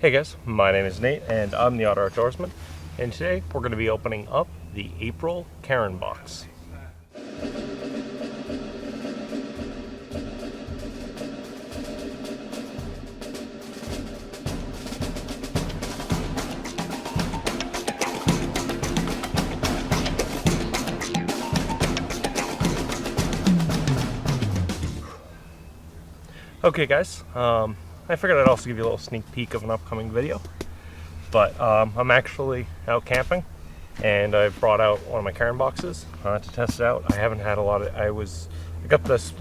Hey guys, my name is Nate and I'm the Otter Outdoorsman, and today we're going to be opening up the April Cairn box. Okay guys, I figured I'd also give you a little sneak peek of an upcoming video, but I'm actually out camping and I brought out one of my Cairn boxes to test it out. I haven't had a lot of, I got this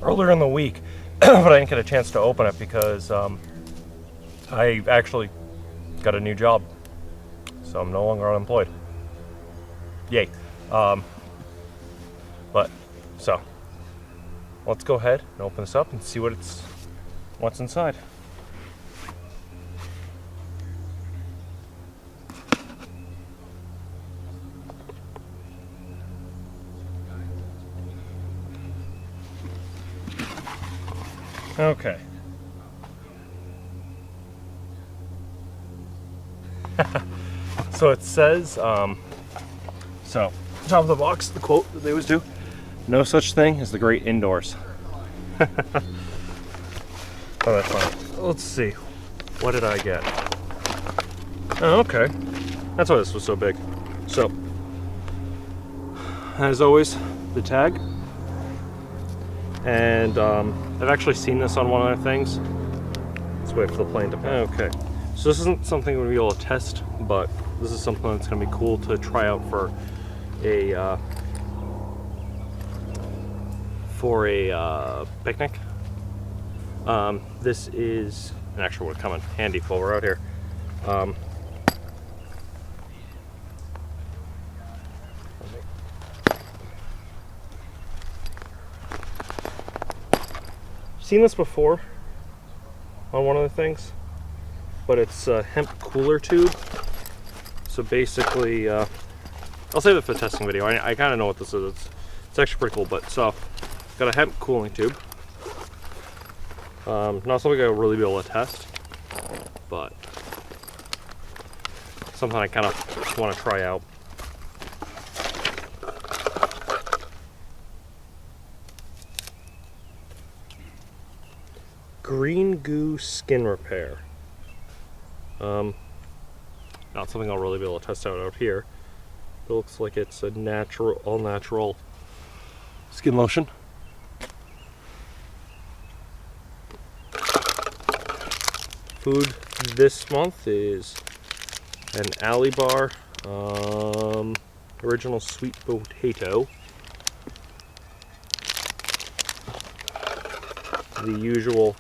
earlier in the week, but I didn't get a chance to open it because I actually got a new job, so I'm no longer unemployed. Yay. So let's go ahead and open this up and see what's inside. Okay. So it says, so top of the box, the quote that they always do: "No such thing as the great indoors." Oh, that's fine. Let's see. What did I get? Oh, okay. That's why this was so big. So, as always, the tag. And I've actually seen this on one of their things. Let's wait for the plane to pass. Okay. So this isn't something we're going to be able to test, but this is something that's going to be cool to try out for a picnic. This is, and actually would come in handy while we're out here. Seen this before on one of the things, but it's a hemp cooler tube. So basically, I'll save it for the testing video. I kind of know what this is. It's actually pretty cool. But so, got a hemp cooling tube. Not something I'll really be able to test, but something I kind of want to try out. Green goo skin repair. Not something I'll really be able to test out here. It looks like it's a all natural skin lotion. Food this month is an alley bar, original sweet potato, the usual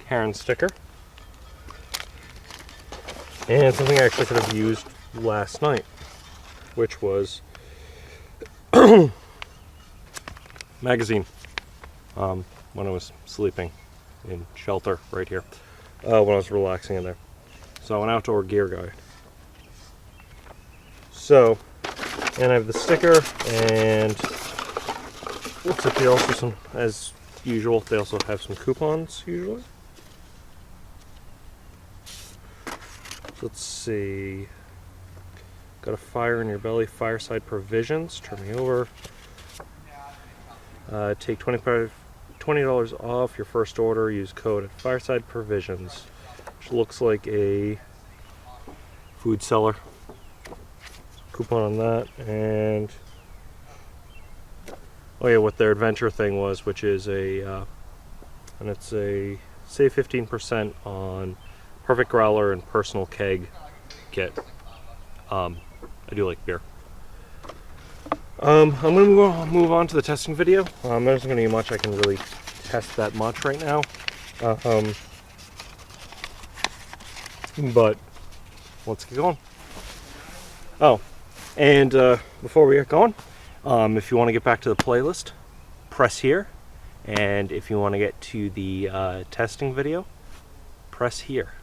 Cairn sticker, and something I actually could have used last night, which was magazine, when I was sleeping in shelter right here, when I was relaxing in there. So an outdoor gear guide. So, and I have the sticker, and looks like they also as usual, they also have some coupons usually. Let's see. Got a fire in your belly, fireside provisions. Turn me over. Take $20 off your first order. Use code at fireside provisions, which looks like a food seller. Coupon on that, and oh yeah, what their adventure thing was, which is and it's a save 15% on perfect growler and personal keg kit. I do like beer. I'm gonna move on to the testing video. There isn't gonna be much I can really test that much right now, but let's get going. Oh, and before we get going, if you want to get back to the playlist, press here, and if you want to get to the testing video, press here.